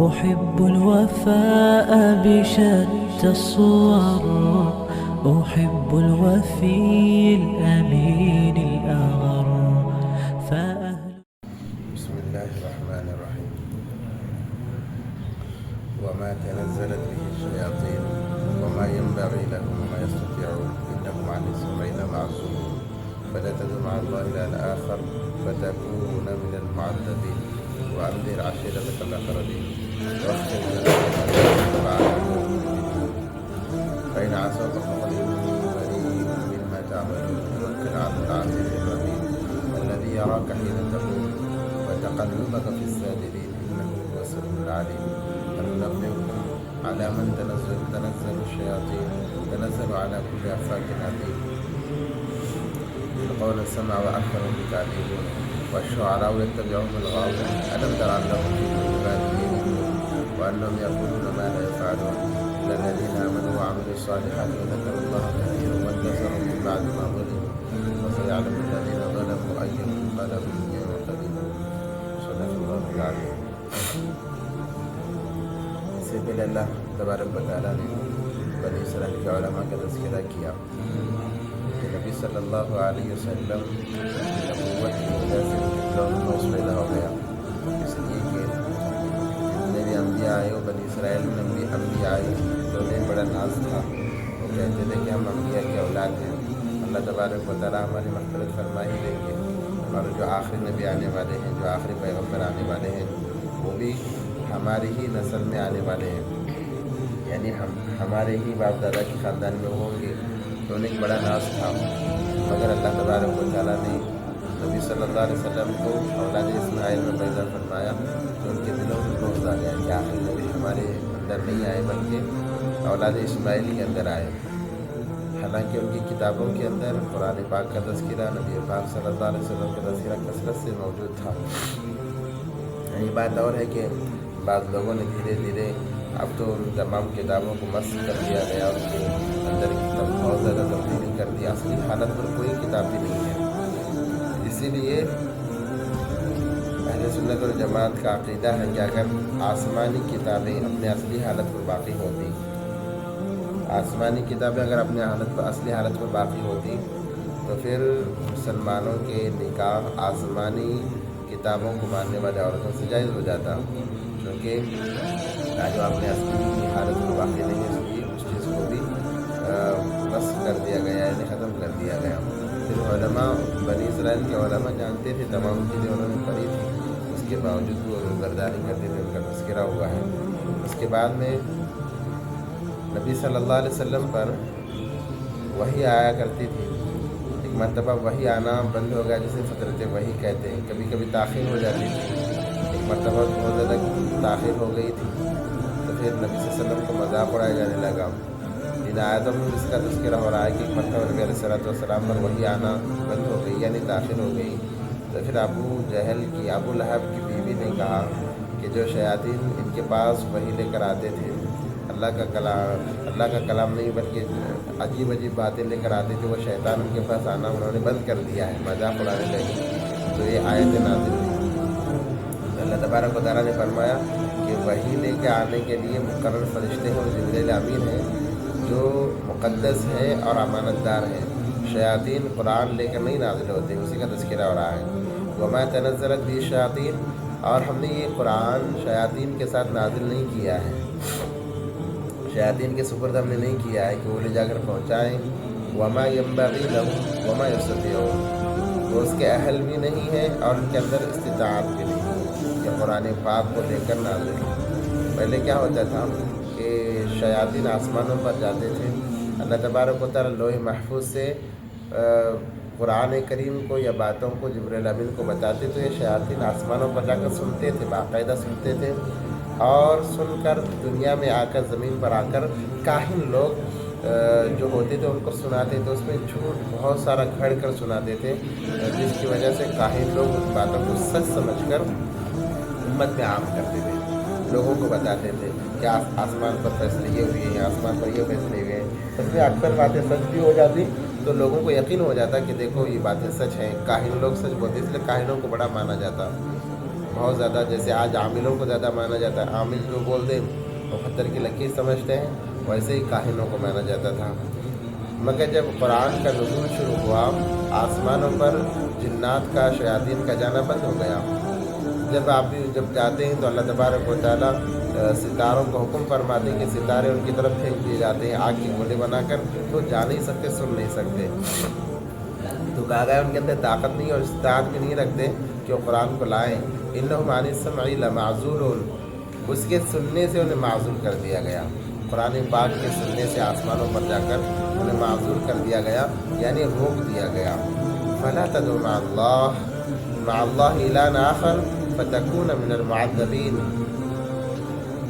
أحب الوفاء بشتى الصور، أحب الوفي الأمين الأغر. بسم الله الرحمن الرحيم. وما تنزلت به الشياطين وما ينبغي لهم وما يستطيعون إنهم عن السمع لمعزولون فلا تدع مع الله إلها آخر فتكون من المعذبين وأنذر عشيرتك الأقربين واخفض فإن عصوك فقل إني بريء مما تعملون توكل على العزيز الرحيم الذي يراك حين تقوم وتقلبك في الساجدين إنه هو السميع العليم. هل ننبئكم على من تنزل الشياطين تنزل على كل أفاك أثيم يلقون السمع وأكثرهم كاذبون والشعراء يتبعهم الغاوون ألم تر أنهم في ظلمات يهيمون وأنهم يقولون ما لا يفعلون إلا الذين آمنوا وعملوا الصالحات وذكروا الله كثيرا وانتصروا من بعد ما ظلموا وسيعلم الذين ظلموا أي منقلب ينقلبون. صدق الله العظيم. اس سے پہلے اللہ تبارک و تعالیٰ نے بنی اسرائیل کے علماء کا تذکرہ کیا کہ نبی صلی اللہ علیہ وسلم کی نبوت کی وجہ سے خوف پیدا ہو گیا، اس لیے کہ جتنے بھی انبیاء آئے وہ بنی اسرائیل میں بھی انبیاء آئے تو انہیں بڑا ناز تھا. وہ کہتے تھے کہ ہم انبیاء کے اولاد ہیں، اللہ تبارک و تعالیٰ ہماری مغفرت فرما ہی دیں گے، اور جو آخری نبی آنے والے ہیں، جو آخری پیغمبر آنے والے ہیں وہ بھی ہماری ہی نسل میں آنے والے ہیں، یعنی ہمارے ہی باپ دادا کے خاندان میں ہوں گے. تو انہیں ایک بڑا ناز تھا، مگر اللہ تبارک و تعالیٰ نے نبی صلی اللہ علیہ وسلم کو اولاد اسماعیل میں پیدا فرمایا تو ان کے دلوں میں بغض آ گیا کہ آخری نبی ہمارے اندر نہیں آئے بلکہ اولاد اسماعیل کے اندر آئے. حالانکہ ان کی کتابوں کے اندر قرآن پاک کا تذکرہ، نبی پاک صلی اللہ علیہ وسلم کا تذکرہ کثرت سے موجود تھا. یہ بات اور ہے کہ بعض لوگوں نے دھیرے دھیرے اب تو ان تمام کتابوں کو مسخ کر دیا گیا، ان کے اندر بہت زیادہ تبدیلی کر دی، اصلی حالت پر کوئی کتاب بھی نہیں ہے. اسی لیے اہل سنت والجماعت کا عقیدہ ہے کہ اگر آسمانی کتابیں اپنے اصلی حالت پر باقی ہوتی، آسمانی کتابیں اگر اپنے اصلی حالت پر باقی ہوتی تو پھر مسلمانوں کے نکاح آسمانی کتابوں کو ماننے والے عورتوں سے جائز ہو جاتا، کیونکہ جو اپنے اصلی حالت پر باقی نہیں ہے اس لیے اس چیز کو بھی مسخ کر دیا گیا، یعنی ختم کر دیا گیا. پھر علماء بنی اسرائیل کے علماء جانتے تھے، تمام چیزیں انہوں نے پڑھی تھی، اس کے باوجود وہ روزگردانی کرتے تھے، ان کا تذکرہ ہوا ہے. اس کے بعد میں نبی صلی اللہ علیہ وسلم پر وحی آیا کرتی تھی. ایک مرتبہ وحی آنا بند ہو گیا جسے فترت وحی کہتے ہیں، کبھی کبھی تاخیر ہو جاتی تھی. ایک مرتبہ بہت زیادہ تاخیر ہو گئی تھی تو پھر نبی صلی اللہ علیہ وسلم کو مذاق اڑایا جانے لگا. ان آیتوں میں اس کا تذکرہ ہو رہا ہے کہ ایک مرتبہ نبی علیہ السلام پر وحی آنا بند ہو گئی، یعنی تاخیر ہو گئی. تو پھر ابو لہب کی بیوی نے کہا کہ جو شیاطین ان کے پاس وحی لے کر آتے تھے، اللہ کا کلام نہیں بلکہ عجیب عجیب باتیں لے کر آتے تھے، وہ شیطان ان کے پاس آنا انہوں نے بند کر دیا ہے، مذاق اڑانے لگی. تو یہ آیتیں نازل ہوئی. اللہ تبارک و تعالیٰ نے فرمایا کہ وحی لے کے آنے کے لیے مقرر فرشتے ہیں اور جبریل امین ہیں جو مقدس ہیں اور امانت دار ہیں. شیاطین قرآن لے کر نہیں نازل ہوتے، اسی کا تذکرہ ہو رہا ہے. وما تنزلت به الشیاطین، اور ہم نے یہ قرآن شیاطین کے ساتھ نازل نہیں کیا ہے، شیاطین کے سپرد ہم نے نہیں کیا ہے کہ وہ لے جا کر پہنچائیں. وما ينبغي لهم وما يستطيعون، وہ اس کے اہل بھی نہیں ہیں اور ان کے اندر استطاعت بھی نہیں ہے کہ قرآن پاک کو لے کر نازل. پہلے کیا ہوتا تھا کہ شیاطین آسمانوں پر جاتے تھے، اللہ تبارک و تعالیٰ لوح محفوظ سے قرآن کریم کو یا باتوں کو جبریل امین کو بتاتے تو یہ شیاطین آسمانوں پر جا کر سنتے تھے، باقاعدہ سنتے تھے، اور سن کر دنیا میں آ کر زمین پر آ کر کاہن لوگ جو ہوتے تھے ان کو سناتے تھے، اس میں جھوٹ بہت سارا گھڑ کر سناتے تھے، جس کی وجہ سے کاہن لوگ اس باتوں کو سچ سمجھ کر امت میں عام کرتے تھے، لوگوں کو بتاتے تھے کہ آسمان پر فیصلے یہ ہوئے ہیں، آسمان پر یہ فیصلے ہوئے ہیں. اس میں اکثر باتیں سچ بھی ہو جاتی تو لوگوں کو یقین ہو جاتا کہ دیکھو یہ باتیں سچ ہیں. کاہن لوگ سچ بولتے، اس لیے کاہنوں کو بڑا مانا جاتا. بہت زیادہ، جیسے آج عاملوں کو زیادہ مانا جاتا ہے، عامل جو بول دیں وہ پتھر کی لکیر سمجھتے ہیں، ویسے ہی کاہنوں کو مانا جاتا تھا۔ مگر جب قرآن کا نزول شروع ہوا، آسمانوں پر جنات کا، شیاطین کا جانا بند ہو گیا۔ جب آپ بھی جب جاتے ہیں تو اللہ تبارک و تعالیٰ ستاروں کو حکم فرماتے ہیں کہ ستارے ان کی طرف پھینک دیے جاتے ہیں آگ کی گولے بنا کر، تو جا نہیں سکتے، سن نہیں سکتے۔ تو کہا گیا ان کے اندر طاقت نہیں اور استطاعت بھی نہیں رکھتے کہ وہ قرآن کو لائیں۔ انہم عن السمع لمعزولون، اس کے سننے سے انہیں معزول کر دیا گیا، قرآن پاک کے سننے سے آسمانوں پر جا کر انہیں معزول کر دیا گیا، یعنی روک دیا گیا۔ فلا تدع مع اللہ الہا آخر فتکون من المعذبین،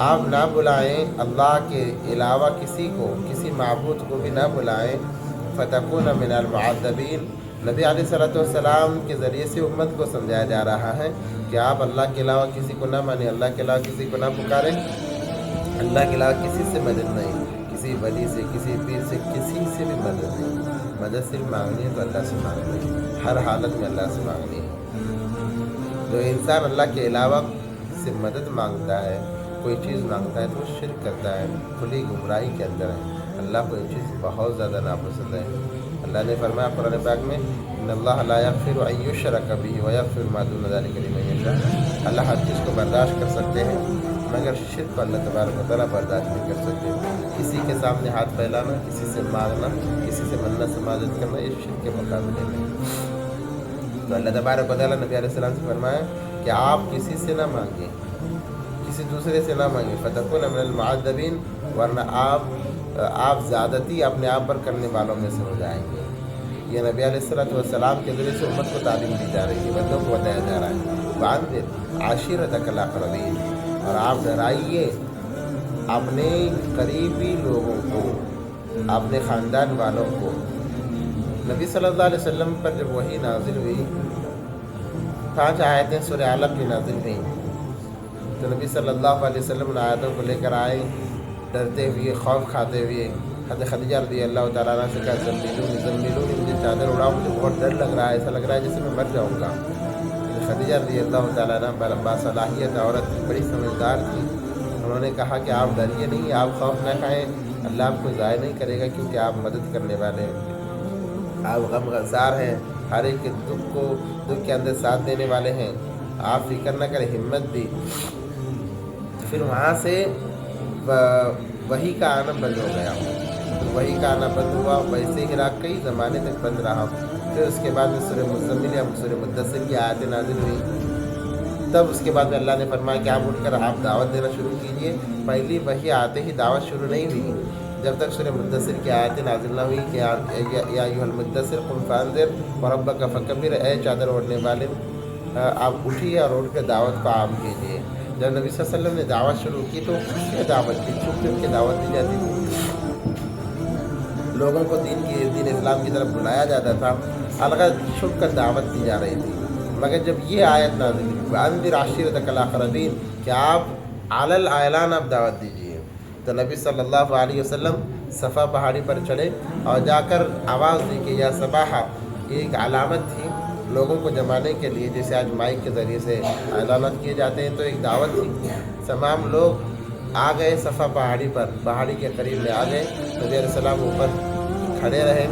آپ نہ بلائیں اللہ کے علاوہ کسی کو، کسی معبود کو بھی نہ بلائیں، فتکون من المعذبین۔ نبی علیہ السلام کے ذریعے سے امت کو سمجھایا جا رہا ہے کہ آپ اللہ کے علاوہ کسی کو نہ مانیں، اللہ کے علاوہ کسی کو نہ پکاریں، اللہ کے علاوہ کسی سے مدد نہیں، کسی ولی سے، کسی پیر سے، کسی سے بھی مدد نہیں۔ مدد صرف مانگنی ہے تو اللہ سے مانگنی ہے، ہر حالت میں اللہ سے مانگنی ہے۔ جو انسان اللہ کے علاوہ سے مدد مانگتا ہے، کوئی چیز مانگتا ہے، تو وہ شرک کرتا ہے، کھلی گمراہی کے اندر ہے۔ اللہ کو یہ چیز بہت زیادہ ناپسند ہے۔ اللہ نے فرمایا قرآن پاک میں، ان اللہ لا یغفر ان یشرک بہ ویغفر ما دون ذلک لمن یشاء، اللہ ہر چیز کو برداشت کر سکتے ہیں مگر شرک کو اللہ تبارک و تعالیٰ برداشت نہیں کر سکتے۔ کسی کے سامنے ہاتھ پھیلانا، کسی سے مانگنا، کسی سے منت سماجت کرنا، یہ شرک کے مقابلے میں۔ تو اللہ تبارک و تعالیٰ نبی علیہ السلام سے فرمایا کہ آپ کسی سے نہ مانگیں، کسی دوسرے سے نہ مانگیں، فتکون من المعذبین، ورنہ آپ زیادتی اپنے آپ پر کرنے والوں میں سے ہو جائیں گے۔ یہ نبی علیہ السلام کے ذریعے سے امت کو تعلیم دی جا رہی ہے، بندوں کو بتایا جا رہا ہے۔ وَأَنذِرْ عَشِيرَتَكَ الْأَقْرَبِينَ، اور آپ ڈرائیے اپنے قریبی لوگوں کو، اپنے خاندان والوں کو۔ نبی صلی اللہ علیہ وسلم پر جب وحی نازل ہوئی، 5 آیتیں سورہ علق کی نازل ہوئیں، تو نبی صلی اللہ علیہ وسلم ان آیتوں کو لے کر آئے، ڈرتے ہوئے، خوف کھاتے ہوئے۔ حضرت خدیجہ رضی اللہ تعالیٰ عنہ سے کہا زملونی، مجھے چادر اڑاؤ، مجھے بہت ڈر لگ رہا ہے، ایسا لگ رہا ہے جیسے میں مر جاؤں گا۔ خدیجہ رضی اللہ تعالیٰ عنہ باصلاحیت عورت تھی، بڑی سمجھدار تھی، انہوں نے کہا کہ آپ ڈریے نہیں، آپ خوف نہ کھائیں، اللہ آپ کو ضائع نہیں کرے گا، کیونکہ آپ مدد کرنے والے ہیں، آپ غم گسار ہیں، ہر ایک کے دکھ کے اندر ساتھ دینے والے ہیں، آپ فکر نہ کریں، ہمت دی۔ پھر وہاں سے وحی کا آنا بند ہو گیا، وحی کا آنا بند ہوا، ویسے ہی کئی زمانے تک بند رہا۔ پھر اس کے بعد میں سورہ مزمل یا سورہ مدثر کی آیتیں نازل ہوئی، تب اس کے بعد میں اللہ نے فرمایا کہ آپ اٹھ کر آپ دعوت دینا شروع کیجئے۔ پہلی وحی آتے ہی دعوت شروع نہیں ہوئی، جب تک سورہ مدثر کی آیتیں نازل نہ ہوئی کہ یا ایھا المدثر قم فانذر وربک فکبر، اے چادر اوڑھنے والے آپ اٹھیے اور اٹھ کر دعوت کو عام کیجیے۔ جب نبی صلی اللہ علیہ وسلم نے دعوت شروع کی تو خوشی دعوت دی، چھپ چھپ کے دعوت دی جاتی تھی، لوگوں کو دین اسلام کی طرف بلایا جاتا تھا، الغرض چھپ کر دعوت دی جا رہی تھی۔ مگر جب یہ آیت نازل ہوئی وَأَنذِرْ عَشِيرَتَكَ الْأَقْرَبِينَ کہ آپ علی الاعلان آپ دعوت دیجیے، تو نبی صلی اللہ علیہ وسلم صفا پہاڑی پر چڑھے اور جا کر آواز دی کہ یا صباحا، یہ ایک علامت تھی لوگوں کو جمانے کے لیے، جیسے آج مائک کے ذریعے سے اعلانات کیے جاتے ہیں، تو ایک دعوت تھی۔ تمام لوگ آ گئے صفا پہاڑی پر، پہاڑی کے قریب میں آ گئے، نبی علیہ السلام اوپر کھڑے رہے۔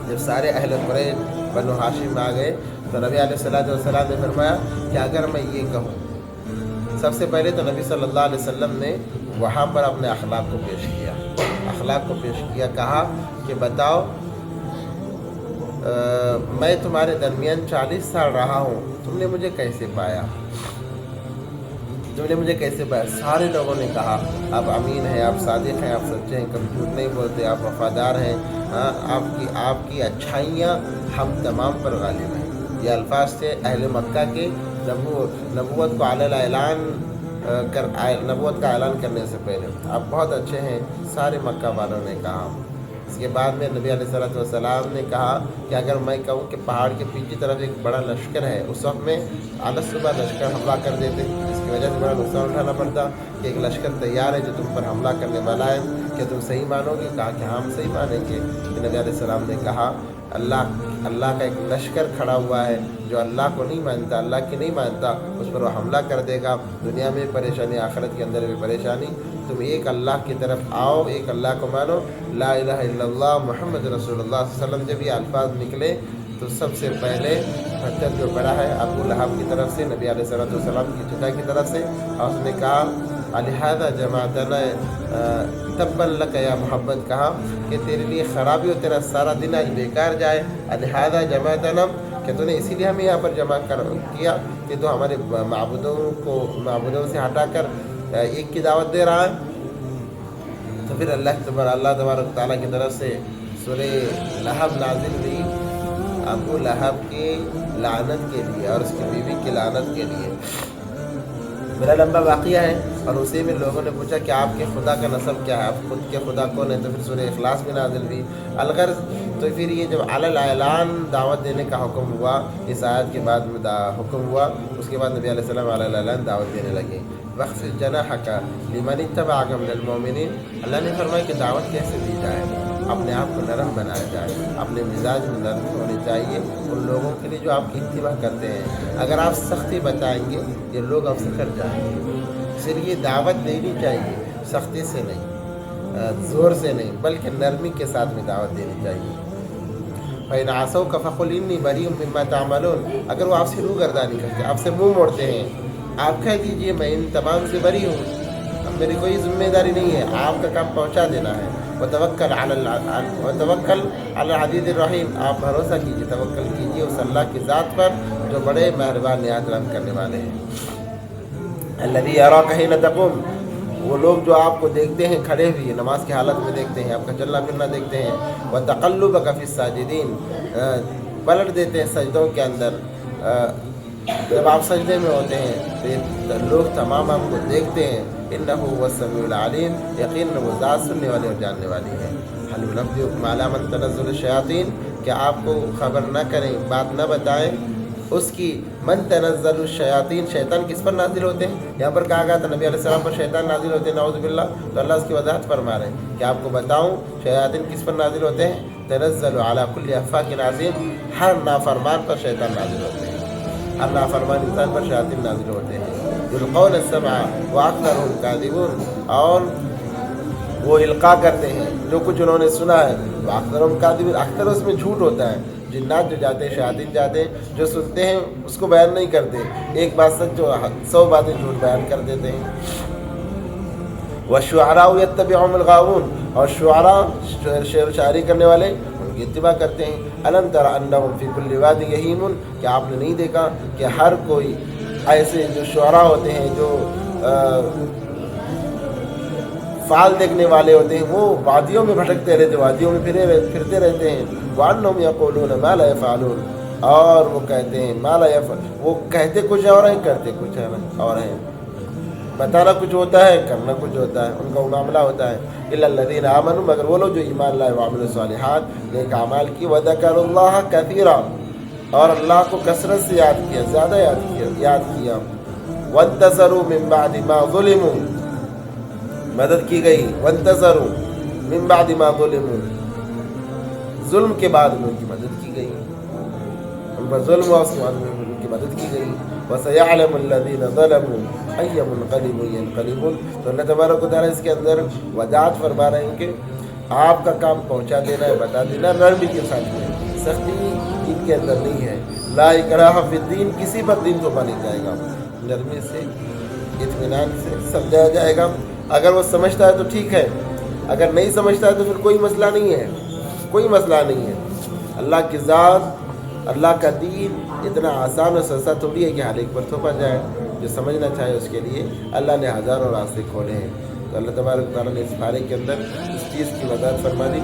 جب سارے اہل قریش بنو ہاشم آ گئے تو نبی علیہ السلام نے فرمایا کہ اگر میں یہ کہوں، سب سے پہلے تو نبی صلی اللہ علیہ وسلم نے وہاں پر اپنے اخلاق کو پیش کیا، کہا کہ بتاؤ میں تمہارے درمیان 40 سال رہا ہوں، تم نے مجھے کیسے پایا؟ سارے لوگوں نے کہا آپ امین ہیں، آپ صادق ہیں، آپ سچے ہیں، کبھی جھوٹ نہیں بولتے، آپ وفادار ہیں، آپ کی اچھائیاں ہم تمام پر غالب ہیں۔ یہ الفاظ تھے اہل مکہ کے نبوت کا اعلان کرنے سے پہلے، آپ بہت اچھے ہیں، سارے مکہ والوں نے کہا۔ اس کے بعد میں نبی علیہ السلام نے کہا کہ اگر میں کہوں کہ پہاڑ کے پیچھے طرف ایک بڑا لشکر ہے، اس وقت میں صبح لشکر حملہ کر دیتے، جس کی وجہ سے بڑا نقصان اٹھانا پڑتا کہ ایک لشکر تیار ہے جو تم پر حملہ کرنے والا ہے، کہ تم صحیح مانو گے؟ کہا کہ ہم صحیح مانیں گے۔ کہ نبی علیہ السلام نے کہا اللہ کا ایک لشکر کھڑا ہوا ہے جو اللہ کو نہیں مانتا، اللہ کی نہیں مانتا، اس پر وہ حملہ کر دے گا، دنیا میں پریشانی، آخرت کے اندر بھی پریشانی۔ تم ایک اللہ کی طرف آؤ، ایک اللہ کو مانو، لا الہ الا اللہ محمد رسول اللہ صلی اللہ علیہ وسلم۔ جب یہ الفاظ نکلے تو سب سے پہلے پتھر جو پڑا ہے ابو لہب کی طرف سے، نبی علیہ السلام کی چچا کی طرف سے، اور اس نے کہا لہذا جماعتنا تبا لک یا محمد، کہا کہ تیرے لیے خرابی ہو، تیرا سارا دن آج بیکار جائے، لہذا جماعتنا، کہ تو نے اسی لیے ہمیں یہاں پر جمع کیا کہ تو ہمارے معبودوں سے ہٹا کر ایک کی دعوت دے رہا ہے۔ تو پھر اللہ تبارک تعالیٰ کی طرف سے سورہ لہب نازل ہوئی ابو لہب کی لعنت کے لیے اور اس کی بیوی کی لعنت کے لیے۔ میرا لمبا واقعہ ہے، اور اسی میں لوگوں نے پوچھا کہ آپ کے خدا کا نسب کیا ہے، آپ خود کے خدا کون ہے؟ تو پھر سورہ اخلاص میں نازل ہوئی الغرض۔ تو پھر یہ جب علی الاعلان دعوت دینے کا حکم ہوا، اس آیت کے بعد میں حکم ہوا، اس کے بعد نبی علیہ السلام علی الاعلان دعوت دینے لگے۔ وَاخْفِضْ جَنَاحَكَ لِمَنِ اتَّبَعَكَ مِنَ الْمُؤْمِنِينَ، اللہ نے فرمایا کہ دعوت کیسے دی جائے، اپنے آپ کو نرم بنایا جائے، اپنے مزاج میں نرمی ہونی چاہیے ان لوگوں کے لیے جو آپ کی اتباع کرتے ہیں۔ اگر آپ سختی بتائیں گے یہ لوگ آپ سے کر جائیں گے، اس لیے دعوت دینی چاہیے، سختی سے نہیں، زور سے نہیں، بلکہ نرمی کے ساتھ میں دعوت دینی چاہیے۔ فَإِنْ عَصَوْكَ فَقُلْ إِنِّي بَرِيءٌ مِّمَّا تَعْمَلُونَ، اگر وہ آپ سے روگردانی کرتے ہیں، آپ سے منہ موڑتے ہیں، آپ کہہ دیجئے میں ان تمام سے بری ہوں، اب میری کوئی ذمہ داری نہیں ہے، آپ کا کام پہنچا دینا ہے۔ وَتَوَكَّلْ عَلَى الْعَزِيزِ الرَّحِيمِ، آپ بھروسہ کیجیے، توکل کیجیے اس اللہ کی ذات پر جو بڑے مہربان نہایت رحم کرنے والے ہیں۔ الَّذِي يَرَاكَ حِينَ تَقُومُ، وہ لوگ جو آپ کو دیکھتے ہیں کھڑے ہوئے نماز کی حالت میں دیکھتے ہیں، آپ کا چلنا پھرنا دیکھتے ہیں۔ وَتَقَلُّبَكَ فِي السَّاجِدِينَ، پلٹ دیتے ہیں سجدوں کے اندر، جب آپ سجدے میں ہوتے ہیں تو یہ لوگ تمام آپ کو دیکھتے ہیں۔ انه هو السمیع العلیم، یقیناً وہ ذات سننے والی اور جاننے والی ہے۔ هل ننبئکم علی من تنزل الشیاطین، کہ آپ کو خبر نہ کریں، بات نہ بتائیں اس کی، من تنزل الشیاطین، شیطان کس پر نازل ہوتے ہیں؟ یہاں پر کہا گیا تھا نبی علیہ السلام پر شیطان نازل ہوتے ہیں، نعوذ باللہ، تو اللہ اس کی وضاحت فرما رہے ہیں کہ آپ کو بتاؤں شیاطین کس پر نازل ہوتے ہیں؟ تنزل علی کل افاک عظیم، ہر نافرمان پر شیطان نازل ہوتے ہیں، ہر نافرمان انسان پر شیاطین نازل ہوتے ہیں۔ یلقون السمع واکثرهم کاذبون، اور وہ القاء کرتے ہیں جو کچھ انہوں نے سنا ہے، واکثرهم کاذبون، اکثر اس میں جھوٹ ہوتا ہے۔ جنات جو جاتے ہیں، شیاطین جاتے ہیں، جو سنتے ہیں اس کو بیان نہیں کرتے، ایک بات سچ جو 100 باتیں جھوٹ بیان کر دیتے ہیں۔ والشعراء یتبعهم الغاوون، اور شعراء شعر و شاعری کرنے والے ان کی اتباع کرتے ہیں۔ الم تر انہم فی کل واد یہیمون، کیا آپ نے نہیں دیکھا کہ ہر کوئی ایسے جو شعراء ہوتے ہیں، جو فعال دیکھنے والے ہوتے ہیں، وہ وادیوں میں بھٹکتے رہتے، وادیوں میں پھرتے رہتے ہیں۔ وَأَنَّهُمْ يَقُولُونَ مَا لَا يَفْعَلُونَ، اور وہ کہتے ہیں مَا لَا يَفْعَلُونَ، وہ کہتے کچھ اور ہیں، کرتے کچھ اور ہیں، بتانا کچھ ہوتا ہے، کرنا کچھ ہوتا ہے، ان کا وہ معاملہ ہوتا ہے۔ إِلَّا الَّذِينَ آمَنُوا، مگر وہ لوگ جو ایمان لائے، وَعَمِلُوا الصَّالِحَاتِ، نیک اعمال کی، وَذَكَرُوا اللَّهَ كَثِيرًا، اور اللہ کو کثرت سے یاد کیا، زیادہ یاد کیا۔ وَانتَصَرُوا مِن بَعْدِ مَا ظُلِمُوا، مدد کی گئی، وَانتَصَرُوا مِن بَعْدِ مَا ظُلِمُوا، ظلم کے بعد میں ان کی مدد کی گئی، ان پر ظلم ہوا اس کے بعد میں ان کی مدد کی گئی۔ وَسَيَعْلَمُ الَّذِينَ ظَلَمُوا أَيَّ مُنقَلِبٍ يَنقَلِبُونَ، تو اللہ تبارک و تعالیٰ اس کے اندر وضاحت فرما رہے ہیں کہ آپ کا کام پہنچا دینا ہے، بتا دینا، نرمی کے ساتھ میں، سختی دین کے اندر نہیں ہے۔ لا اکراہ فی الدین، کسی پر دین تھوپا نہیں جائے گا، نرمی سے، اطمینان سے سمجھایا جائے گا۔ اگر وہ سمجھتا ہے تو ٹھیک ہے، اگر نہیں سمجھتا ہے تو پھر کوئی مسئلہ نہیں ہے، کوئی مسئلہ نہیں ہے۔ اللہ کی ذات، اللہ کا دین اتنا آسان اور سستا تھوڑی ہے کہ ہر ایک پر تھوپا جائے۔ جو سمجھنا چاہے اس کے لیے اللہ نے ہزاروں راستے کھولے ہیں۔ تو اللہ تبارک تعالیٰ نے اس بارے کے اندر اس چیز کی وضاحت فرما دی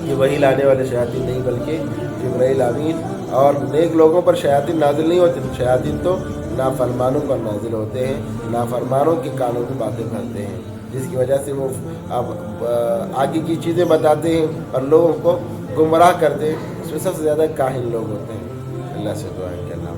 کہ وہی لانے والے شیاطین نہیں بلکہ جبرائیل امین، اور نیک لوگوں پر شیاطین نازل نہیں ہوتے، شیاطین تو نافرمانوں پر نازل ہوتے ہیں، نافرمانوں کے کانوں میں باتیں بھرتے ہیں، جس کی وجہ سے وہ آگے کی چیزیں بتاتے ہیں اور لوگوں کو گمراہ کرتے ہیں۔ اس میں سب سے زیادہ کاہل لوگ ہوتے ہیں۔ اللہ سے دعا ہے کہ اللہ